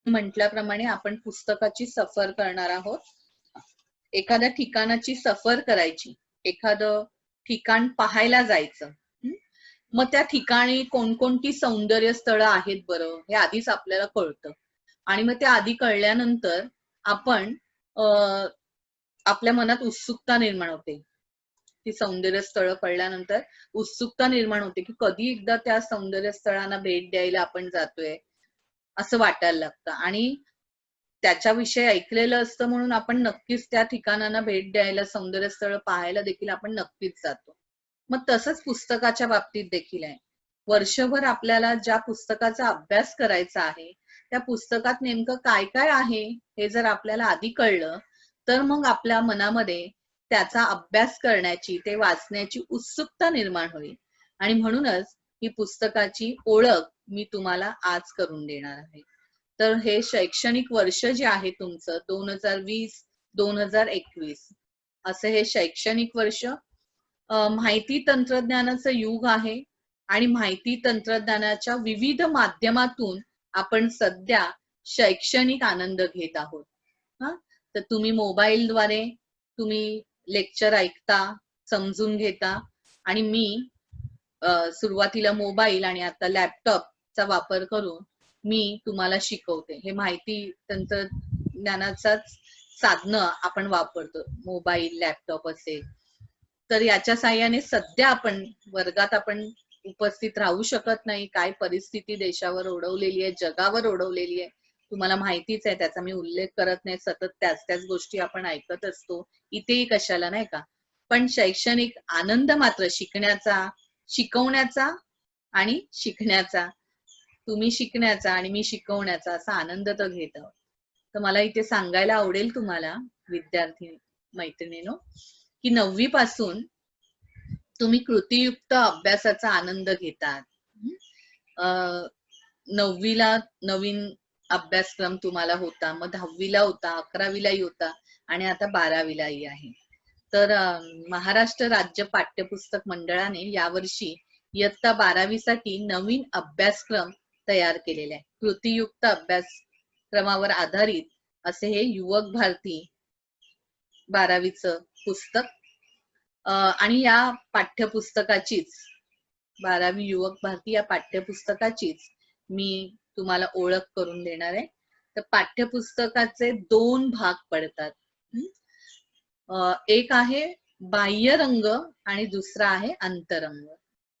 म्हटल्याप्रमाणे आपण पुस्तकाची सफर करणार आहोत. एखाद्या ठिकाणाची सफर करायची, एखादं ठिकाण पाहायला जायचं. मग त्या ठिकाणी कोणकोणती सौंदर्य स्थळं आहेत बरं, हे आधीच आपल्याला कळतं. आणि मग ते आधी कळल्यानंतर आपण आपल्या मनात उत्सुकता निर्माण होते. ती सौंदर्य स्थळं कळल्यानंतर उत्सुकता निर्माण होते की कधी एकदा त्या सौंदर्य स्थळांना भेट द्यायला आपण जातोय असं वाटायला लागतं. आणि त्याच्याविषयी ऐकलेलं असतं म्हणून आपण नक्कीच त्या ठिकाणांना भेट द्यायला, सौंदर्य स्थळ पाहायला देखील आपण नक्कीच जातो. मग तसंच पुस्तकाच्या बाबतीत देखील आहे. वर्षभर आपल्याला ज्या पुस्तकाचा अभ्यास करायचा आहे, त्या पुस्तकात नेमकं काय काय आहे हे जर आपल्याला आधी कळलं, तर मग आपल्या मनामध्ये त्याचा अभ्यास करण्याची, ते वाचण्याची उत्सुकता निर्माण होईल. आणि म्हणूनच ही पुस्तकाची ओळख मी तुम्हाला आज करून देणार आहे. तर हे शैक्षणिक वर्ष जे आहे तुमचं 2020-2021 असं हे शैक्षणिक वर्ष माहिती तंत्रज्ञानाचं युग आहे. आणि माहिती तंत्रज्ञानाच्या विविध माध्यमातून आपण सध्या शैक्षणिक आनंद घेत आहोत. तर तुम्ही मोबाईलद्वारे तुम्ही लेक्चर ऐकता, समजून घेता. आणि मी सुरुवातीला मोबाईल आणि आता लॅपटॉपचा वापर करून मी तुम्हाला शिकवते. हे माहिती तंत्रज्ञानाचाच साधनं आपण वापरतो, मोबाईल, लॅपटॉप असेल तर. याच्या साहाय्याने सध्या आपण वर्गात आपण उपस्थित राहू शकत नाही. काय परिस्थिती देशावर ओढवलेली आहे, जगावर ओढवलेली आहे, तुम्हाला माहितीच आहे. त्याचा मी उल्लेख करत नाही. सतत त्याच गोष्टी आपण ऐकत असतो, इथेही कशाला, नाही का. पण शैक्षणिक आनंद मात्र शिकण्याचा, शिकवण्याचा आणि शिकण्याचा, तुम्ही शिकण्याचा आणि मी शिकवण्याचा असा आनंद तर घेत आहोत. तर मला इथे सांगायला आवडेल तुम्हाला विद्यार्थी मैत्रिणींनो की 9वी पासून तुम्ही कृतीयुक्त अभ्यासाचा आनंद घेतात. 9वीला नवीन अभ्यासक्रम तुम्हाला होता, मग 10वीला होता, 11वीलाही होता आणि आता 12वीलाही आहे. तर महाराष्ट्र राज्य पाठ्यपुस्तक मंडळाने यावर्षी इयत्ता 12वी साठी नवीन अभ्यासक्रम तयार केलेले आहे. कृतीयुक्त अभ्यासक्रमावर आधारित असे हे युवक भारती 12वीचं पुस्तक. आणि या पाठ्यपुस्तकाचीच 12वी युवक भारती या पाठ्यपुस्तकाचीच मी तुम्हाला ओळख करून देणार आहे. तर पाठ्यपुस्तकाचे 2 भाग पडतात. एक आहे बाह्य रंग आणि दुसरा आहे अंतरंग.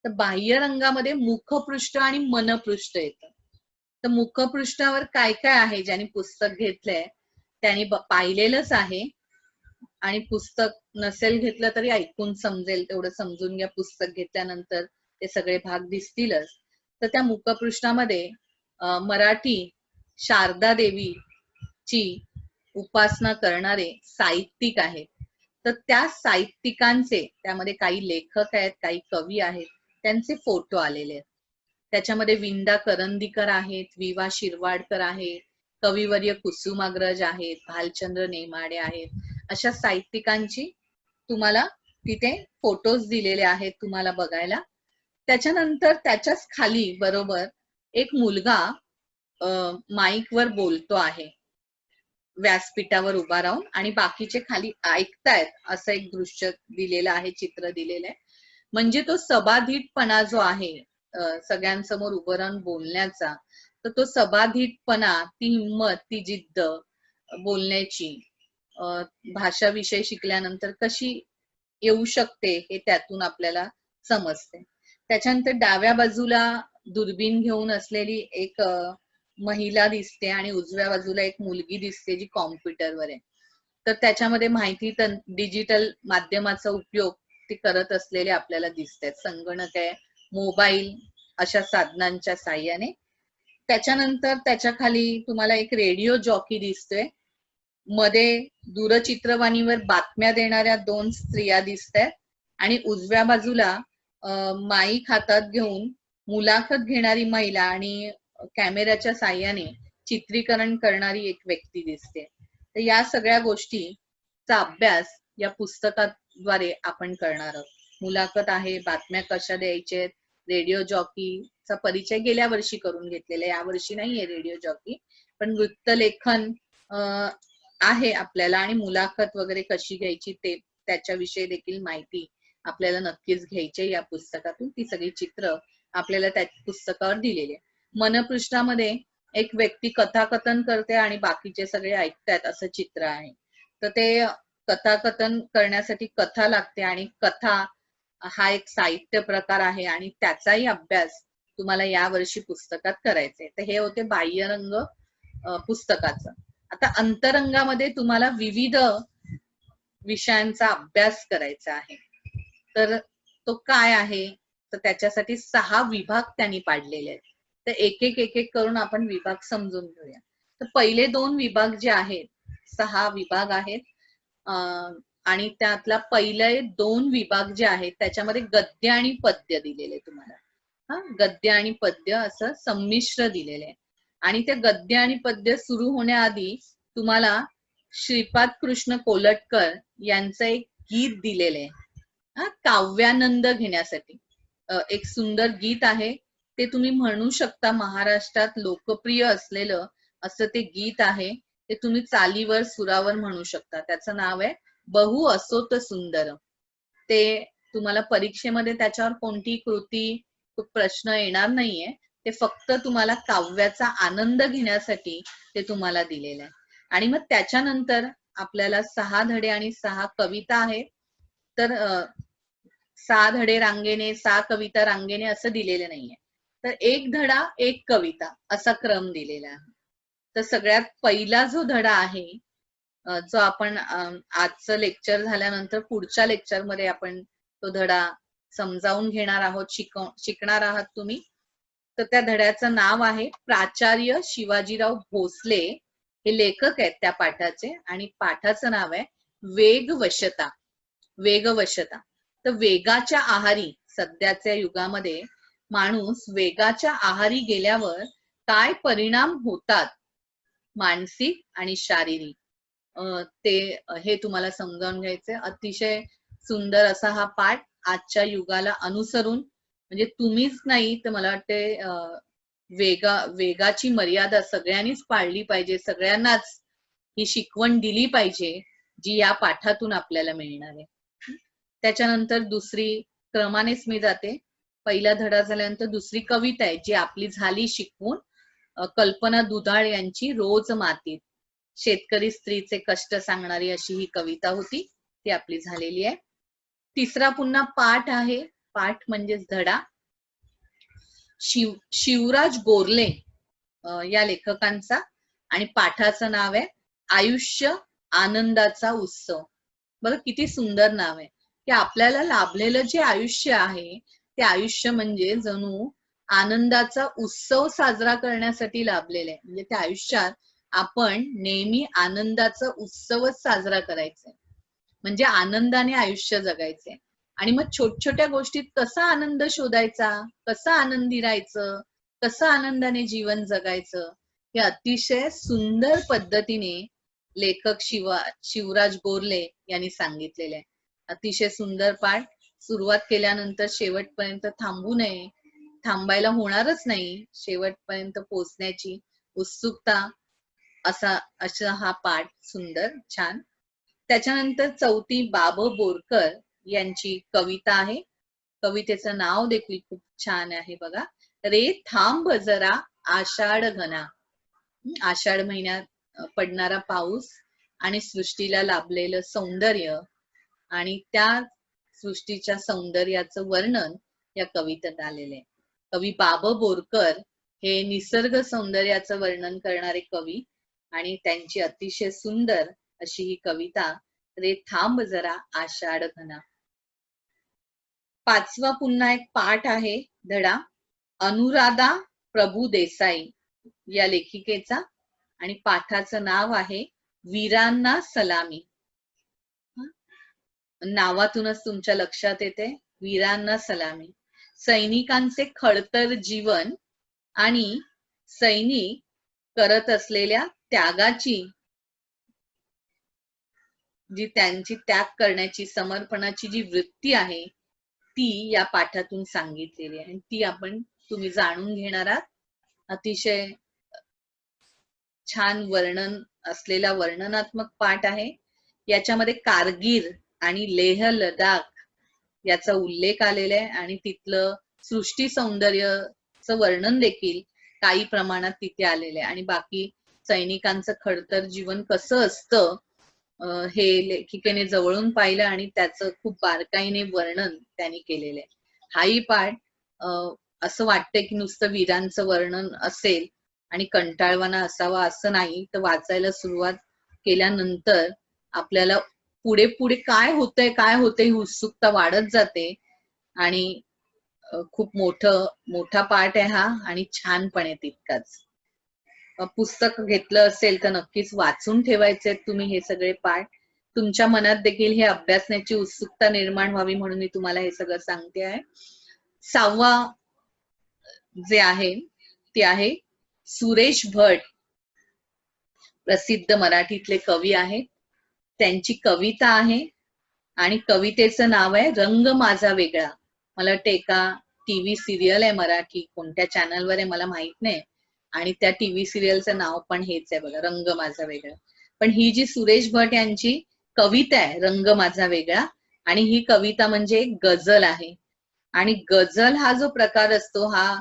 तर बाह्य रंगामध्ये मुखपृष्ठ आणि मनपृष्ठ येतं. तर मुखपृष्ठावर काय काय आहे, ज्यांनी पुस्तक घेतलंय त्यांनी पाहिलेलंच आहे. आणि पुस्तक नसेल घेतलं तरी ऐकून समजेल तेवढं समजून घ्या. पुस्तक घेतल्यानंतर ते सगळे भाग दिसतीलच. तर त्या मुखपृष्ठामध्ये मराठी शारदा देवीची उपासना करणारे साहित्यिक आहेत. तर त्या साहित्यिकांचे, त्यामध्ये काही लेखक आहेत, काही कवी आहेत, त्यांचे फोटो आलेले आहेत. त्याच्यामध्ये विंदा करंदीकर आहेत, विवा शिरवाडकर आहेत, कविवर्य कुसुमाग्रज आहेत, भालचंद्र नेमाडे आहेत. अशा साहित्यिकांची तुम्हाला तिथे फोटोज दिलेले आहेत तुम्हाला बघायला. त्याच्यानंतर त्याच्याच खाली बरोबर एक मुलगा माईक वर बोलतो आहे व्यासपीठावर उभा राहून, आणि बाकीचे खाली ऐकतायत असं एक दृश्य दिलेलं आहे, चित्र दिलेलं आहे. म्हणजे तो सबाधीटपणा जो आहे सगळ्यांसमोर उभं राहून बोलण्याचा, तर तो सबाधीटपणा, ती हिंमत, ती जिद्द बोलण्याची, भाषा विषय शिकल्यानंतर कशी येऊ शकते हे त्यातून आपल्याला समजते. त्याच्यानंतर डाव्या बाजूला दुर्बीण घेऊन असलेली एक महिला दिसते आणि उजव्या बाजूला एक मुलगी दिसते जी कॉम्प्युटरवर आहे. तर त्याच्यामध्ये माहिती डिजिटल माध्यमाचा उपयोग ते करत असलेले आपल्याला दिसतात. संगणक आहे, मोबाईल, अशा साधनांच्या साहाय्याने. त्याच्यानंतर त्याच्या खाली तुम्हाला एक रेडिओ जॉकी दिसतोय. मध्ये दूरचित्रवाणीवर बातम्या देणाऱ्या 2 स्त्रिया दिसतात आणि उजव्या बाजूला माईक हातात घेऊन मुलाखत घेणारी महिला आणि कॅमेऱ्याच्या साहाय्याने चित्रीकरण करणारी एक व्यक्ती दिसते. तर या सगळ्या गोष्टीचा अभ्यास या पुस्तकाद्वारे आपण करणार आहोत. मुलाखत आहे, बातम्या कशा द्यायच्या, रेडिओ जॉकीचा परिचय गेल्या वर्षी करून घेतलेला, या वर्षी नाहीये रेडिओ जॉकी. पण वृत्तलेखन आहे आपल्याला, आणि मुलाखत वगैरे कशी घ्यायची ते त्याच्याविषयी देखील माहिती आपल्याला नक्कीच घ्यायची या पुस्तकातून. ती सगळी चित्र आपल्याला त्या पुस्तकावर दिलेली आहे. मनपृष्ठामध्ये एक व्यक्ती कथाकथन करते आणि बाकीचे सगळे ऐकतात असं चित्र आहे. तर ते कथाकथन करण्यासाठी कथा लागते, आणि कथा हा एक साहित्य प्रकार आहे आणि त्याचाही अभ्यास तुम्हाला या वर्षी पुस्तकात करायचा आहे. तर हे होते बाह्यरंग पुस्तकाचं. आता अंतरंगामध्ये तुम्हाला विविध विषयांचा अभ्यास करायचा आहे. तर तो काय आहे, तर त्याच्यासाठी 6 विभाग त्यांनी पाडलेले आहेत. तर एक एक करून आपण विभाग समजून घेऊया. तर पहिले 2 विभाग जे आहेत, 6 विभाग आहेत, आणि त्यातला पहिले 2 विभाग जे आहेत त्याच्यामध्ये गद्य आणि पद्य दिलेले तुम्हाला. गद्य आणि पद्य असं संमिश्र दिलेले आहे. आणि त्या गद्य आणि पद्य सुरू होण्याआधी तुम्हाला श्रीपाद कृष्ण कोलटकर यांचं एक गीत दिलेलं आहे, काव्यानंद घेण्यासाठी. एक सुंदर गीत आहे, ते तुम्ही म्हणू शकता. महाराष्ट्रात लोकप्रिय असलेलं असं ते गीत आहे. ते तुम्ही चालीवर सुरावर म्हणू शकता. त्याचं नाव आहे बहु असोत सुंदर. ते तुम्हाला परीक्षेमध्ये त्याच्यावर कोणती कृती प्रश्न येणार नाहीये. ते फक्त तुम्हाला काव्याचा आनंद घेण्यासाठी ते तुम्हाला दिलेलं आहे. आणि मग त्याच्यानंतर आपल्याला 6 धडे आणि 6 कविता आहेत. तर 6 धडे रांगेने 6 कविता रांगेने असं दिलेलं नाहीये. तर एक धडा एक कविता असा क्रम दिलेला आहे. तर सगळ्यात पहिला जो धडा आहे, जो आपण आजचं लेक्चर झाल्यानंतर पुढच्या लेक्चरमध्ये आपण तो धडा समजावून घेणार आहोत, शिकणार आहात तुम्ही. तर त्या धड्याचं नाव आहे प्राचार्य शिवाजीराव भोसले, हे लेखक आहेत त्या पाठाचे, आणि पाठाचं नाव आहे वेगवशता. वेगवशता. तर वेगाच्या आहारी, सध्याच्या युगामध्ये माणूस वेगाच्या आहारी गेल्यावर काय परिणाम होतात मानसिक आणि शारीरिक, ते हे तुम्हाला समजावून घ्यायचंय. अतिशय सुंदर असा हा पाठ आजच्या युगाला अनुसरून, म्हणजे तुम्हीच नाही तर मला वाटते वेगाची मर्यादा सगळ्यांनीच पाळली पाहिजे. सगळ्यांनाच ही शिकवण दिली पाहिजे जी या पाठातून आपल्याला मिळणार आहे. त्याच्यानंतर दुसरी क्रमानेच मी जाते. पहिला धडा झाल्यानंतर दुसरी कविता आहे जी आपली झाली शिकवून, कल्पना दुधाळ यांची रोज मातीत. शेतकरी स्त्रीचे कष्ट सांगणारी अशी ही कविता होती, ती आपली झालेली आहे. तिसरा पुन्हा पाठ आहे, पाठ म्हणजेच धडा. शिवराज गोरले या लेखकांचा, आणि पाठाचं नाव आहे आयुष्य आनंदाचा उत्सव. बघा किती सुंदर नाव आहे, की आपल्याला लाभलेलं जे आयुष्य आहे ते आयुष्य म्हणजे जणू आनंदाचा उत्सव साजरा करण्यासाठी लाभलेलं आहे. म्हणजे त्या आयुष्यात आपण नेहमी आनंदाचा उत्सवच साजरा करायचा, म्हणजे आनंदाने आयुष्य जगायचे. आणि मग छोट्या गोष्टीत कसा आनंद शोधायचा, कसं आनंदी राहायचं, कसं आनंदाने जीवन जगायचं, हे अतिशय सुंदर पद्धतीने लेखक शिवराज गोरले यांनी सांगितलेले आहे. अतिशय सुंदर पाठ. सुरुवात केल्यानंतर शेवटपर्यंत थांबू नये, थांबायला होणारच नाही. शेवटपर्यंत पोहोचण्याची उत्सुकता असा हा पाठ सुंदर छान. त्याच्यानंतर चौथी बाब बोरकर यांची कविता आहे. कवितेचं नाव देखील खूप छान आहे बघा. रे थांब जरा आषाढ घना. आषाढ महिन्यात पडणारा पाऊस आणि सृष्टीला लाभलेलं सौंदर्य, आणि त्या सृष्टीच्या सौंदर्याचं वर्णन या कवितेत आलेले आहे. कवी बाब बोरकर हे निसर्ग सौंदर्याचं वर्णन करणारे कवी, आणि त्यांची अतिशय सुंदर अशी ही कविता रे थांब जरा आषाढ घना. पाचवा पुन्हा एक पाठ आहे, धडा अनुराधा प्रभू देसाई या लेखिकेचा, आणि पाठाचं नाव आहे वीरांना सलामी. नावातूनच तुमच्या लक्षात येते वीरांना सलामी. सैनिकांचे खडतर जीवन आणि सैनिक करत असलेल्या त्यागाची, जी त्यांची त्याग करण्याची, समर्पणाची जी वृत्ती आहे ती या पाठातून सांगितलेली आहे, आणि ती तुम्ही जाणून घेणार आहात. अतिशय छान वर्णन असलेला वर्णनात्मक पाठ आहे. याच्यामध्ये कारगिल आणि लेह लडाख याचा उल्लेख आलेला आहे आणि तिथलं सृष्टी सौंदर्याचं वर्णन देखील काही प्रमाणात तिथे आलेलं आहे आणि बाकी सैनिकांचं खडतर जीवन कसं असतं हे लेखिकेने जवळून पाहिलं आणि त्याचं खूप बारकाईने वर्णन त्यांनी केलेलं आहे. हाही पाठ असं वाटतंय की नुसतं वीरांचं वर्णन असेल आणि कंटाळवाणा असावा असं नाही, तर वाचायला सुरुवात केल्यानंतर आपल्याला पुढे पुढे काय होतंय ही उत्सुकता वाढत जाते आणि खूप मोठा पाठ आहे हा आणि छान पण आहे तितकाच. पुस्तक घेतलं असेल तर नक्कीच वाचून ठेवायचे तुम्ही हे सगळे पाठ. तुमच्या मनात देखील हे अभ्यासण्याची उत्सुकता निर्माण व्हावी म्हणून मी तुम्हाला हे सगळं सांगते आहे. 6वा जे आहे ते आहे सुरेश भट, प्रसिद्ध मराठीतले कवी आहेत. त्यांची कविता आहे आणि कवितेचं नाव आहे रंग माझा वेगळा. मला वाटतं एका टीव्ही सिरियल आहे मराठी, कोणत्या चॅनलवर आहे मला माहित नाही, आणि त्या टीव्ही सिरियलचं नाव पण हेच आहे बघा, रंग माझा वेगळा. पण ही जी सुरेश भट यांची कविता आहे रंग माझा वेगळा, आणि ही कविता म्हणजे गझल आहे. आणि गझल हा जो प्रकार असतो हा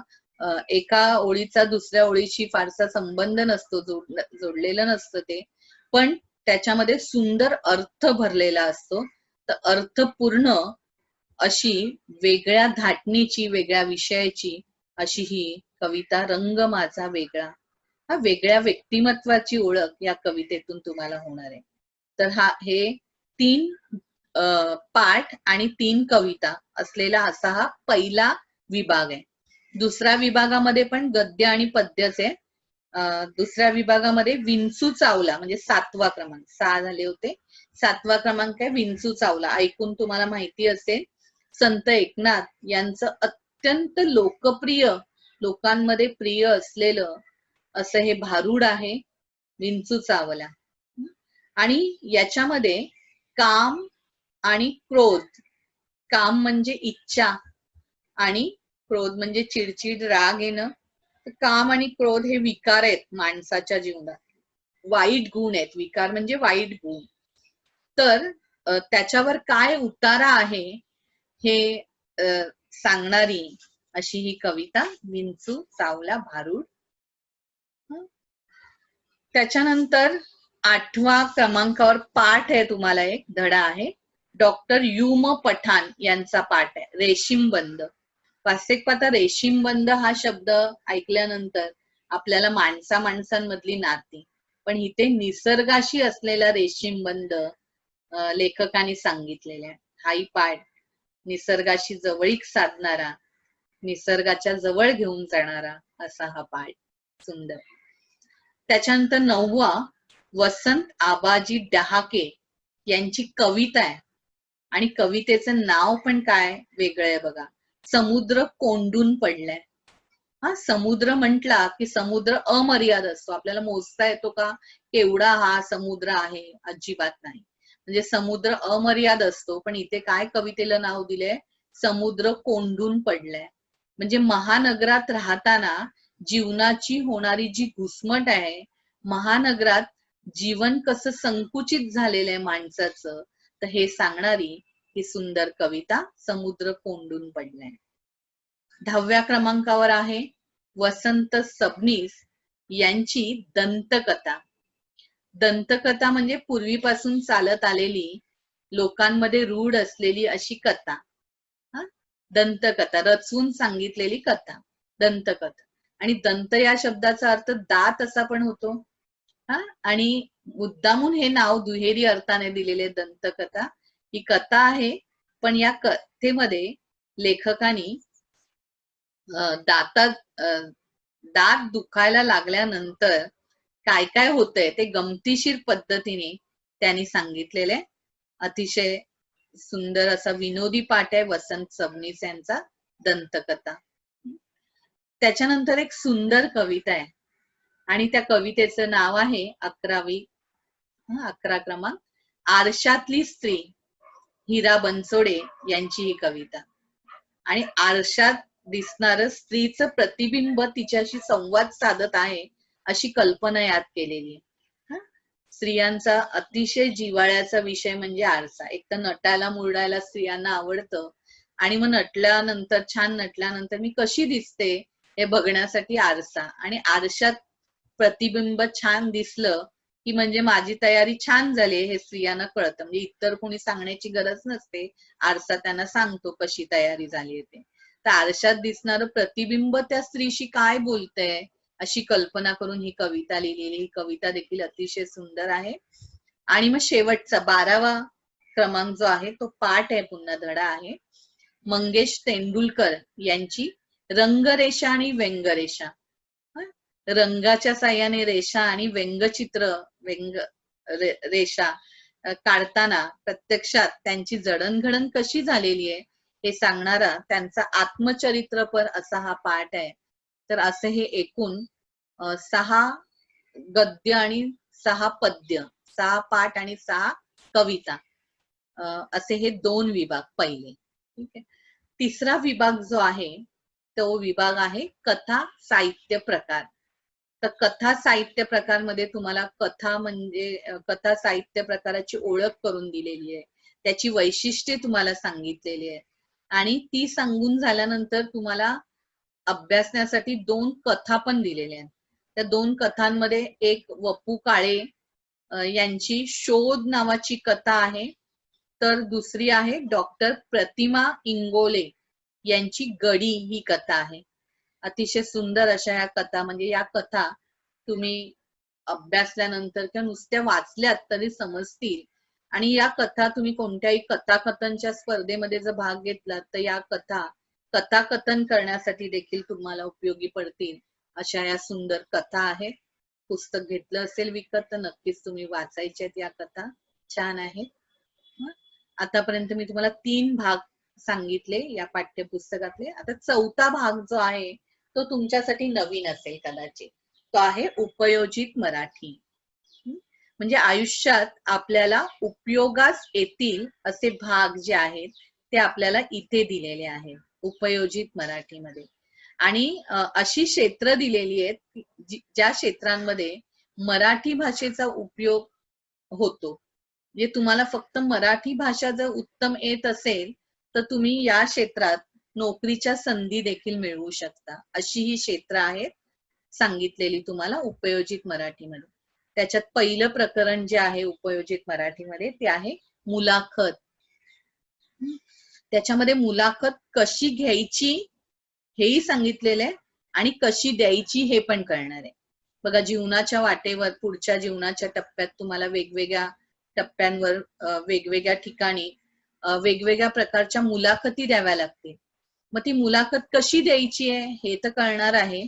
एका ओळीचा दुसऱ्या ओळीशी फारसा संबंध नसतो, जोडलेलं नसतं ते, पण त्याच्यामध्ये सुंदर अर्थ भरलेला असतो. तर अर्थपूर्ण अशी वेगळ्या धाटणीची, वेगळ्या विषयाची अशी ही कविता रंग माझा वेगळा. हा वेगळ्या व्यक्तिमत्वाची ओळख या कवितेतून तुम्हाला होणार आहे. तर हे 3 पाठ आणि 3 कविता असलेला असा हा पहिला विभाग आहे. दुसऱ्या विभागामध्ये पण गद्य आणि पद्यच आहे. दुसऱ्या विभागामध्ये विंचू चावला म्हणजे 7वा क्रमांक, 6 झाले होते, 7वा क्रमांक आहे विंचू चावला. ऐकून तुम्हाला माहिती असेल, संत एकनाथ यांचं अत्यंत लोकप्रिय, लोकांमध्ये प्रिय असलेलं असं हे भारूड आहे विंचू चावला. आणि याच्यामध्ये काम आणि क्रोध, काम म्हणजे इच्छा आणि क्रोध म्हणजे चिडचिड, राग येणं. काम आणि क्रोध हे विकार आहेत माणसाच्या जीवनात, वाईट गुण आहेत. विकार म्हणजे वाईट गुण. तर त्याच्यावर काय उतारा आहे हे सांगणारी अशी ही कविता विंचू चावला भारूड. त्याच्यानंतर 8व्या क्रमांकावर पाठ आहे, तुम्हाला एक धडा आहे, डॉक्टर युम पठाण यांचा पाठ आहे रेशीमबंद. वास्तविक पाहता रेशीमबंद हा शब्द ऐकल्यानंतर आपल्याला माणसांमधली नाती, पण इथे निसर्गाशी असलेला रेशीमबंद लेखकाने सांगितलेला आहे. हाही पाठ निसर्गाशी जवळीक साधणारा, निसर्गाच्या जवळ घेऊन जाणारा असा हा पाठ सुंदर. त्याच्यानंतर 9वा वसंत आबाजी डहाके यांची कविता आहे आणि कवितेचं नाव पण काय वेगळं आहे बघा, समुद्र कोंडून पडलाय. हा समुद्र म्हटला की समुद्र अमर्याद असतो, आपल्याला मोजता येतो का केवढा हा समुद्र आहे, अजिबात नाही. म्हणजे समुद्र अमर्याद असतो, पण इथे काय कवितेला नाव दिलंय, समुद्र कोंडून पडलाय. म्हणजे महानगरात राहताना जीवनाची होणारी जी घुसमट आहे, महानगरात जीवन कसं संकुचित झालेलं आहे माणसाचं, तर हे सांगणारी ही सुंदर कविता समुद्र कोंडून पडलाय. 10व्या क्रमांकावर आहे वसंत सबनीस यांची दंतकथा. दंतकथा म्हणजे पूर्वीपासून चालत आलेली, लोकांमध्ये रूढ असलेली अशी कथा. दंतकथा, रचून सांगितलेली कथा, दंतकथा. आणि दंत या शब्दाचा अर्थ दात असा पण होतो. आणि मुद्दामून हे नाव दुहेरी अर्थाने दिलेले दंतकथा. ही कथा आहे, पण या कथेमध्ये लेखकाने दात दुखायला लागल्यानंतर काय काय होतंय ते गमतीशीर पद्धतीने त्यांनी सांगितलेले. अतिशय सुंदर असा विनोदी पाठ आहे वसंत सबनीस यांचा दंतकथा. त्याच्यानंतर एक सुंदर कविता आहे आणि त्या कवितेचं नाव आहे 11 क्रमांक, आरशातली स्त्री. हिरा बनसोडे यांची ही कविता. आणि आरशात दिसणारं स्त्रीचं प्रतिबिंब तिच्याशी संवाद साधत आहे अशी कल्पना यात केलेली आहे. स्त्रियांचा अतिशय जिव्हाळ्याचा विषय म्हणजे आरसा. एक तर नटायला मुरडायला स्त्रियांना आवडतं आणि मग नटल्यानंतर, छान नटल्यानंतर मी कशी दिसते हे बघण्यासाठी आरसा, आणि आरशात प्रतिबिंब छान दिसलं की म्हणजे माझी तयारी छान झाली हे स्त्रियांना कळतं. म्हणजे इतर कोणी सांगण्याची गरज नसते, आरसा त्यांना सांगतो कशी तयारी झाली ते. तर आरशात दिसणारं प्रतिबिंब त्या स्त्रीशी काय बोलतंय अशी कल्पना करून ही कविता लिहिलेली. ही कविता देखील अतिशय सुंदर आहे. आणि मग शेवटचा 12वा क्रमांक जो आहे तो पाठ आहे, पुन्हा धडा आहे. मंगेश तेंडुलकर यांची रंगरेषा आणि व्यंगरेषा. रंगाच्या साह्याने रेषा आणि व्यंगचित्र, व्यंग रेषा काढताना प्रत्यक्षात त्यांची जडणघडण कशी झालेली आहे हे सांगणारा त्यांचा आत्मचरित्रपर असा हा पाठ आहे. तर असे हे एकूण 6 गद्य आणि 6 पद्य, 6 पाठ आणि 6 कविता, असे हे 2 विभाग पहिले. ठीक आहे. तिसरा विभाग जो आहे तो विभाग आहे कथा साहित्य प्रकार. तर कथा साहित्य प्रकार मध्ये तुम्हाला कथा म्हणजे कथा साहित्य प्रकाराची ओळख करून दिलेली आहे, त्याची वैशिष्ट्ये तुम्हाला सांगितलेली आहे, आणि ती सांगून झाल्यानंतर तुम्हाला अभ्यासण्यासाठी 2 कथा पण दिलेल्या आहेत. त्या 2 कथांमध्ये एक वपू काळे यांची शोध नावाची कथा आहे, तर दुसरी आहे डॉक्टर प्रतिमा इंगोले यांची गडी ही कथा आहे. अतिशय सुंदर अशा या कथा, म्हणजे या कथा तुम्ही अभ्यासल्यानंतर किंवा नुसत्या वाचल्यात तरी समजतील. आणि या कथा तुम्ही कोणत्याही कथाकथनच्या स्पर्धेमध्ये जर भाग घेतलात तर या कथाकथन करण्यासाठी देखील तुम्हाला उपयोगी पडतील अशा या सुंदर कथा आहेत. पुस्तक घेतलं असेल विकत तर नक्कीच तुम्ही वाचायच्यात या कथा, छान आहेत. आतापर्यंत मी तुम्हाला 3 भाग सांगितले या पाठ्यपुस्तकातले. आता 4था भाग जो आहे तो तुमच्यासाठी नवीन असेल कदाचित, तो आहे उपयोजित मराठी. म्हणजे आयुष्यात आपल्याला उपयोगास येतील असे भाग जे आहेत ते आपल्याला इथे दिलेले आहेत उपयोजित मराठीमध्ये. आणि अशी क्षेत्र दिलेली आहेत ज्या क्षेत्रांमध्ये मराठी भाषेचा उपयोग होतो. म्हणजे तुम्हाला फक्त मराठी भाषा जर उत्तम येत असेल तर तुम्ही या क्षेत्रात नोकरीच्या संधी देखील मिळवू शकता. अशी ही क्षेत्र आहेत सांगितलेली तुम्हाला उपयोजित मराठीमध्ये. त्याच्यात पहिलं प्रकरण जे आहे उपयोजित मराठीमध्ये ते आहे मुलाखत. त्याच्यामध्ये मुलाखत कशी घ्यायची हेही सांगितलेलं आहे आणि कशी द्यायची हे पण कळणार आहे. बघा, जीवनाच्या वाटेवर पुढच्या जीवनाच्या टप्प्यात तुम्हाला वेगवेगळ्या टप्प्यांवर वेगवेगळ्या ठिकाणी वेगवेगळ्या प्रकारच्या मुलाखती द्याव्या लागतील. मग ती मुलाखत कशी द्यायची आहे हे तर कळणार आहे.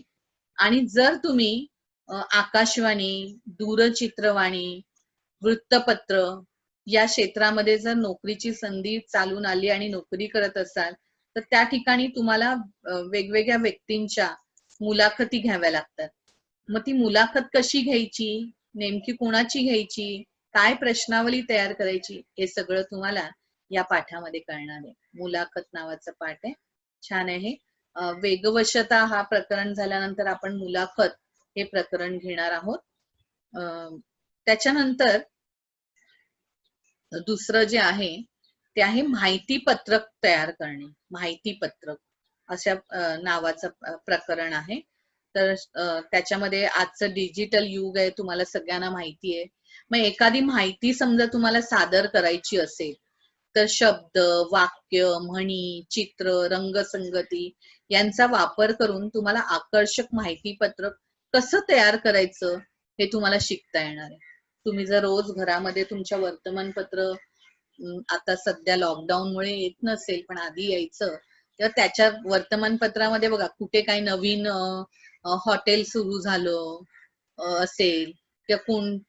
आणि जर तुम्ही आकाशवाणी, दूरचित्रवाणी, वृत्तपत्र या क्षेत्रामध्ये जर नोकरीची संधी चालून आली आणि नोकरी करत असाल तर त्या ठिकाणी तुम्हाला वेगवेगळ्या व्यक्तींच्या मुलाखती घ्याव्या लागतात. मग ती मुलाखत कशी घ्यायची, नेमकी कोणाची घ्यायची, काय प्रश्नावली तयार करायची, हे सगळं तुम्हाला या पाठामध्ये कळणार आहे. मुलाखत नावाचं पाठ आहे, छान आहे. वेगवशता हा प्रकरण झाल्यानंतर आपण मुलाखत हे प्रकरण घेणार आहोत. त्याच्यानंतर दुसरं जे आहे ते आहे माहिती पत्रक तयार करणे. माहिती पत्रक अशा नावाचं प्रकरण आहे. तर त्याच्यामध्ये आजचं डिजिटल युग आहे, तुम्हाला सगळ्यांना माहिती आहे. मग एखादी माहिती समजा तुम्हाला सादर करायची असेल तर शब्द, वाक्य, म्हणी, चित्र, रंगसंगती यांचा वापर करून तुम्हाला आकर्षक माहिती पत्रक कसं तयार करायचं हे तुम्हाला शिकता येणार आहे. तुम्ही जर रोज घरामध्ये तुमच्या वर्तमानपत्र, आता सध्या लॉकडाऊनमुळे येत नसेल पण आधी यायचं, तर त्याच्या वर्तमानपत्रामध्ये बघा कुठे काही नवीन हॉटेल सुरू झालं असेल किंवा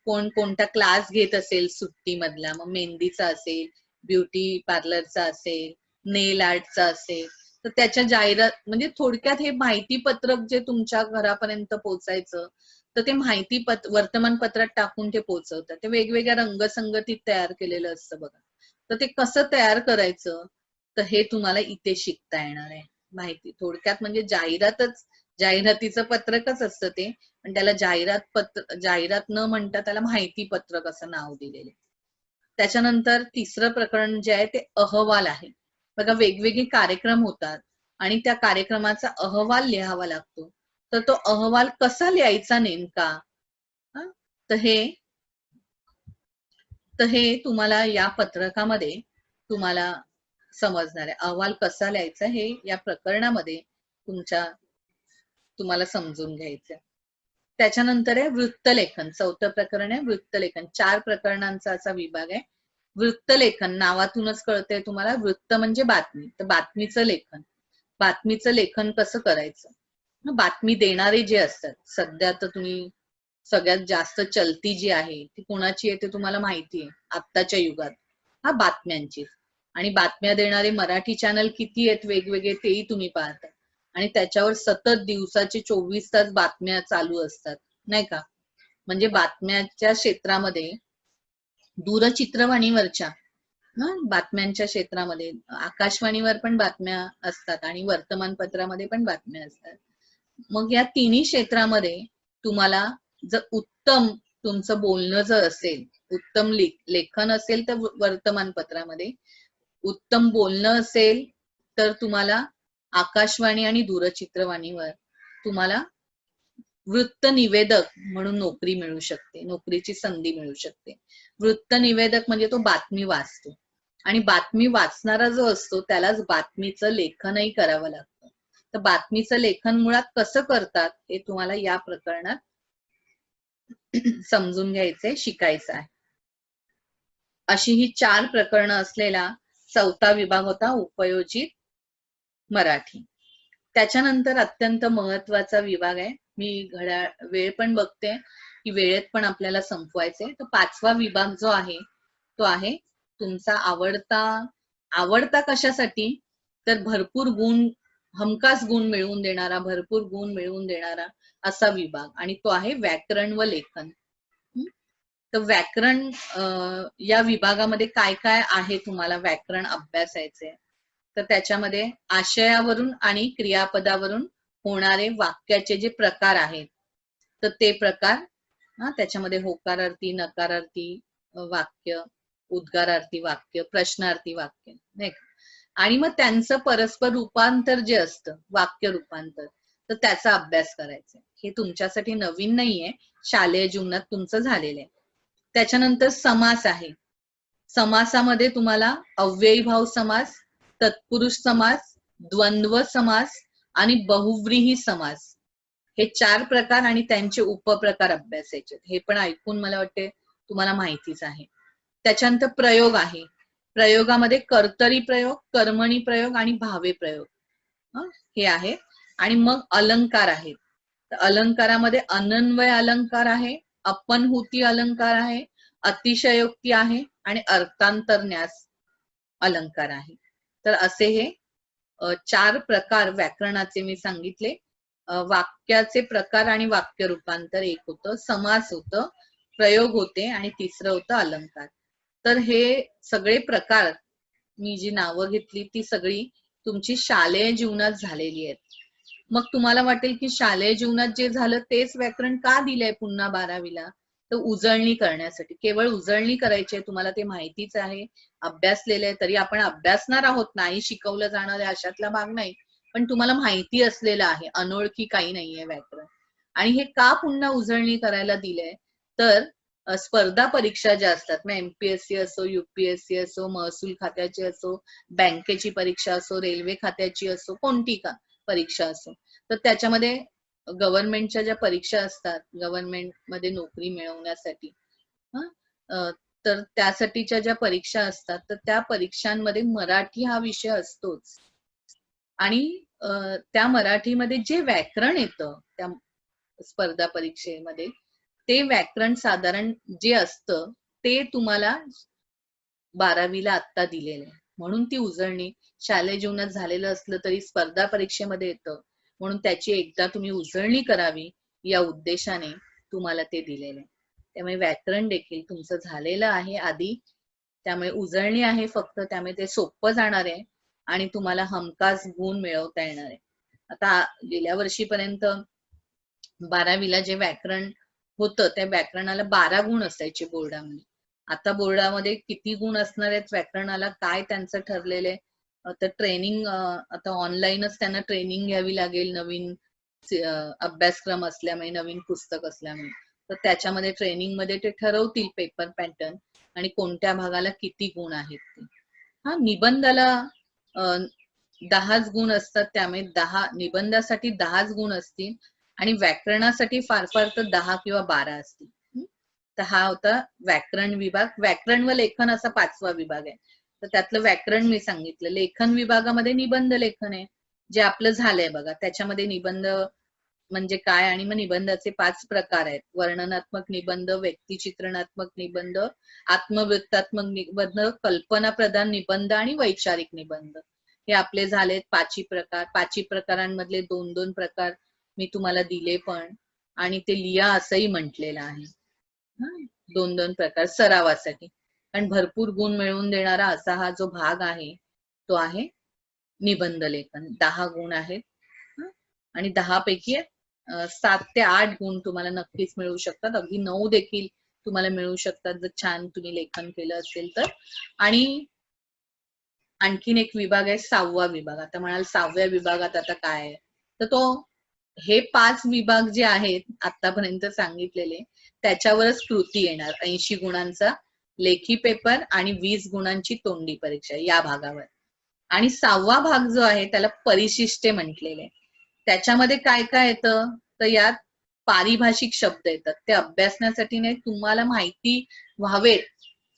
कोण कोणता क्लास घेत असेल सुट्टीमधला, मग मेहंदीचा असेल, ब्युटी पार्लरचा असेल, नेल आर्टचा असेल, तर त्याच्या जाहिरात, म्हणजे थोडक्यात हे माहिती पत्रक जे तुमच्या घरापर्यंत पोहोचायचं तर ते माहिती वर्तमानपत्रात टाकून ते पोहोचवतात. ते वेगवेगळ्या रंगसंगतीत तयार केलेलं असतं बघा. तर ते कसं तयार करायचं तर हे तुम्हाला इथे शिकता येणार आहे. माहिती थोडक्यात म्हणजे जाहिरातच जाहिरातीचं पत्रकच असतं ते, पण त्याला जाहिरात न म्हणता त्याला माहिती पत्रक असं नाव दिलेलं आहे. त्याच्यानंतर तिसरं प्रकरण जे आहे ते अहवाल आहे. बघा, वेगवेगळे कार्यक्रम होतात आणि त्या कार्यक्रमाचा अहवाल लिहावा लागतो. तर तो अहवाल कसा लिहायचा नेमका, तर हे तुम्हाला या पत्रकामध्ये तुम्हाला समजणार आहे. अहवाल कसा लिहायचा हे या प्रकरणामध्ये तुम्हाला समजून घ्यायचं. त्याच्यानंतर आहे वृत्तलेखन. चौथं प्रकरण आहे वृत्तलेखन. 4 प्रकरणांचा असा विभाग आहे. वृत्तलेखन नावातूनच कळतंय तुम्हाला, वृत्त म्हणजे बातमी, तर बातमीचं लेखन. बातमीचं लेखन कसं करायचं, बातमी देणारे जे असतात, सध्या तर तुम्ही सगळ्यात जास्त चलती जी आहे ती कोणाची आहे ते तुम्हाला माहिती आहे आत्ताच्या युगात, बातम्यांची. आणि बातम्या देणारे मराठी चॅनल किती आहेत वेगवेगळे तेही तुम्ही पाहता, आणि त्याच्यावर सतत दिवसाचे 24 तास बातम्या चालू असतात, नाही का. म्हणजे बातम्याच्या क्षेत्रामध्ये दूरचित्रवाणीवरच्या बातम्यांच्या क्षेत्रामध्ये आकाशवाणीवर पण बातम्या असतात आणि वर्तमानपत्रामध्ये पण बातम्या असतात. मग या तिन्ही क्षेत्रामध्ये तुम्हाला जर उत्तम तुमचं बोलणं जर असेल, उत्तम लेखन असेल तर वर्तमानपत्रामध्ये, उत्तम बोलणं असेल तर तुम्हाला आकाशवाणी आणि दूरचित्रवाणीवर तुम्हाला वृत्त निवेदक म्हणून नोकरी मिळू शकते, नोकरीची संधी मिळू शकते. वृत्त निवेदक म्हणजे तो बातमी वाचतो, आणि बातमी वाचणारा जो असतो त्यालाच बातमीचं लेखनही करावं लागतं. तर बातमीचं लेखन मुळात कसं करतात हे तुम्हाला या प्रकरणात समजून घ्यायचंय, शिकायचं आहे. अशी ही 4 प्रकरणं असलेला चौथा विभाग होता उपयोजित मराठी. त्याच्यानंतर अत्यंत महत्वाचा विभाग आहे, मी वेळ पण बघते की वेळेत पण आपल्याला संपवायचंय. तर 5वा विभाग जो आहे तो आहे तुमचा आवडता कशासाठी, तर भरपूर गुण, हमखास गुण मिळवून देणारा, भरपूर गुण मिळवून देणारा असा विभाग, आणि तो आहे व्याकरण व लेखन. तर व्याकरण या विभागामध्ये काय काय आहे तुम्हाला व्याकरण अभ्यासायचे, तर त्याच्यामध्ये आशयावरून आणि क्रियापदावरून होणारे वाक्याचे जे प्रकार आहेत, तर ते प्रकार, त्याच्यामध्ये होकारार्थी, नकारार्थी वाक्य, उद्गारार्थी वाक्य, प्रश्नार्थी वाक्य, नाही का. आणि मग त्यांचं परस्पर रूपांतर जे असतं, वाक्य रूपांतर, तर त्याचा अभ्यास करायचा. हे तुमच्यासाठी नवीन नाहीये, शालेय जीवनात तुमचं झालेलं आहे. त्याच्यानंतर समास आहे. समासामध्ये तुम्हाला अव्ययीभाव समास, तत्पुरुष समास, द्वंद्व समास आणि बहुव्रीही समास, हे 4 प्रकार आणि त्यांचे उपप्रकार अभ्यासायचे. हे पण ऐकून मला वाटते तुम्हाला माहितीच आहे. त्याच्यानंतर प्रयोग आहे. प्रयोगामध्ये कर्तरी प्रयोग, कर्मणी प्रयोग आणि भावे प्रयोग हे आहे. आणि मग अलंकार आहेत. अलंकारामध्ये अनन्वय अलंकार आहे, अपनहुती अलंकार आहे, अतिशयोक्ती आहे आणि अर्थांतरन्यास अलंकार आहे. तर असे हे 4 प्रकार व्याकरणाचे मी सांगितले. वाक्याचे प्रकार आणि वाक्य रूपांतर एक होतं, समास होतं, प्रयोग होते आणि तिसरं होतं अलंकार. तर हे सगळे प्रकार मी जी नावं घेतली ती सगळी तुमची शालेय जीवनात झालेली आहेत. मग तुम्हाला वाटेल की शालेय जीवनात जे झालं तेच व्याकरण का दिलंय पुन्हा 12वीला, तर उजळणी करण्यासाठी, केवळ उजळणी करायची आहे. तुम्हाला ते माहितीच आहे, अभ्यासलेलं आहे, तरी आपण अभ्यासणार आहोत, नाही शिकवलं जाणार आहे अशातला भाग नाही, पण तुम्हाला माहिती असलेलं आहे, अनोळखी काही नाहीये व्याकरण. आणि हे का पुन्हा उजळणी करायला दिलंय, तर स्पर्धा परीक्षा ज्या असतात, मग एमपीएससी असो, युपीएससी असो, महसूल खात्याची असो, बँकेची परीक्षा असो, रेल्वे खात्याची असो, कोणती का परीक्षा असो, तर त्याच्यामध्ये गव्हर्नमेंटच्या ज्या परीक्षा असतात, गव्हर्नमेंट मध्ये नोकरी मिळवण्यासाठी, तर त्यासाठीच्या ज्या परीक्षा असतात, तर त्या परीक्षांमध्ये मराठी हा विषय असतोच. आणि त्या मराठीमध्ये जे व्याकरण येतं त्या स्पर्धा परीक्षेमध्ये, ते व्याकरण साधारण जे असतं ते तुम्हाला 12वीला आत्ता दिलेलं आहे. म्हणून ती उजळणी शालेय जीवनात झालेलं असलं तरी स्पर्धा परीक्षेमध्ये येतं, म्हणून त्याची एकदा तुम्ही उजळणी करावी या उद्देशाने तुम्हाला ते दिलेलं आहे. त्यामुळे व्याकरण देखील तुमचं झालेलं आहे आधी, त्यामुळे उजळणी आहे फक्त, त्यामुळे ते सोपं जाणार आहे आणि तुम्हाला हमखास गुण मिळवता येणार आहे. आता गेल्या वर्षीपर्यंत 12वीला जे व्याकरण होतं त्या व्याकरणाला 12 गुण असायचे बोर्डामध्ये. आता बोर्डामध्ये किती गुण असणार आहेत व्याकरणाला काय त्यांचं ठरलेलं आहे. तर ट्रेनिंग आता ऑनलाईनच त्यांना ट्रेनिंग घ्यावी लागेल, नवीन अभ्यासक्रम असल्यामुळे, नवीन पुस्तक असल्यामुळे. तर त्याच्यामध्ये ट्रेनिंग मध्ये ते ठरवतील पेपर पॅटर्न आणि कोणत्या भागाला किती गुण आहेत ते. हा, निबंधाला 10च गुण असतात, त्यामुळे 10 निबंधासाठी 10च गुण असतील आणि व्याकरणासाठी फार फार तर 10 किंवा 12 असतील. तर हा होता व्याकरण विभाग. व्याकरण व लेखन असा 5वा विभाग आहे. तर त्यातलं व्याकरण मी सांगितलं. लेखन विभागामध्ये निबंध लेखन आहे, जे आपलं झालंय बघा. त्याच्यामध्ये निबंध म्हणजे काय आणि मग निबंधाचे 5 प्रकार आहेत. वर्णनात्मक निबंध, व्यक्तिचित्रणात्मक निबंध, आत्मवृत्तात्मक निबंध, कल्पना प्रधान निबंध आणि वैचारिक निबंध. हे आपले झालेत 5 प्रकार. 5 प्रकारांमधले 2-2 प्रकार मी तुम्हाला दिले पण, आणि ते लिहा असंही म्हटलेलं आहे. 2-2 प्रकार सरावासाठी. कारण भरपूर गुण मिळवून देणारा असा हा जो भाग आहे तो आहे निबंध लेखन. 10 गुण आहेत आणि 10 पैकी 7 ते 8 गुण तुम्हाला नक्कीच मिळू शकतात. अगदी 9 देखील तुम्हाला मिळू शकतात जर छान तुम्ही लेखन केलं असेल तर. आणि आणखीन एक विभाग आहे 6वा विभाग. आता म्हणाल 6व्या विभागात आता काय आहे, तर तो हे 5 विभाग जे आहेत आतापर्यंत सांगितलेले त्याच्यावरच कृती येणार. 80 गुणांचा लेखी पेपर आणि 20 गुणांची तोंडी परीक्षा या भागावर. आणि 6वा भाग जो आहे त्याला परिशिष्टे म्हटलेले. त्याच्यामध्ये काय काय येतं, तर यात पारिभाषिक शब्द येतात. ते अभ्यासण्यासाठी नाही, तुम्हाला माहिती व्हावेत,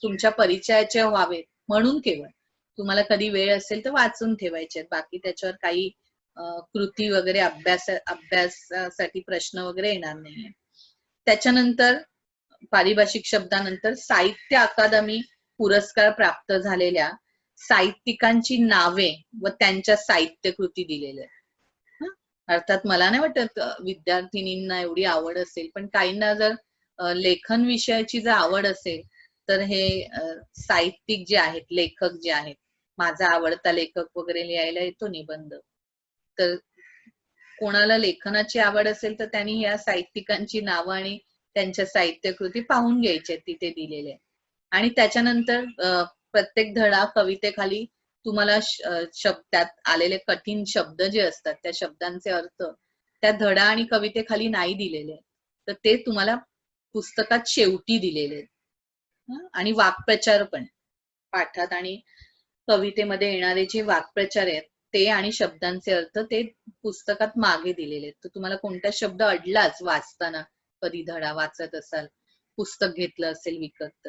तुमच्या परिचयाचे व्हावेत म्हणून केवळ. तुम्हाला कधी वेळ असेल तर वाचून ठेवायचे. बाकी त्याच्यावर काही कृती वगैरे अभ्यासासाठी प्रश्न वगैरे येणार नाहीये. त्याच्यानंतर पारिभाषिक शब्दानंतर साहित्य अकादमी पुरस्कार प्राप्त झालेल्या साहित्यिकांची नावे व त्यांच्या साहित्य कृती दिलेल्या आहेत. अर्थात मला नाही वाटत विद्यार्थिनींना एवढी आवड असेल, पण काहींना जर लेखन विषयाची जर आवड असेल तर हे साहित्यिक जे आहेत, लेखक जे आहेत, माझा आवडता लेखक वगैरे लिहायला येतो निबंध, तर कोणाला लेखनाची आवड असेल तर त्यांनी या साहित्यिकांची नावं आणि त्यांच्या साहित्य कृती पाहून घ्यायच्या, तिथे दिलेले. आणि त्याच्यानंतर प्रत्येक धडा कवितेखाली तुम्हाला शब्दात आलेले कठीण शब्द जे असतात त्या शब्दांचे अर्थ त्या धडा आणि कवितेखाली नाही दिलेले, तर ते तुम्हाला पुस्तकात शेवटी दिलेले. आणि वाक्प्रचार पण पाठात आणि कवितेमध्ये येणारे जे वाक्प्रचार आहेत ते आणि शब्दांचे अर्थ ते पुस्तकात मागे दिलेले आहेत. तर तुम्हाला कोणता शब्द अडलाच वाचताना, कधी धडा वाचत असाल, पुस्तक घेतलं असेल विकत,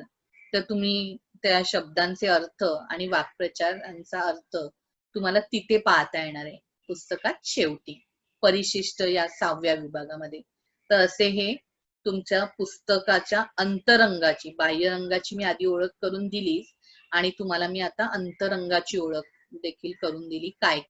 तर तुम्ही त्या शब्दांचे अर्थ आणि वाक्प्रचारांचा अर्थ तुम्हाला तिथे पाहता येणार आहे पुस्तकात शेवटी, परिशिष्ट या 6व्या विभागामध्ये. तर असे हे तुमच्या पुस्तकाच्या अंतरंगाची, बाह्यरंगाची मी आधी ओळख करून दिली आणि तुम्हाला मी आता अंतरंगाची ओळख देखील करून दिली, काय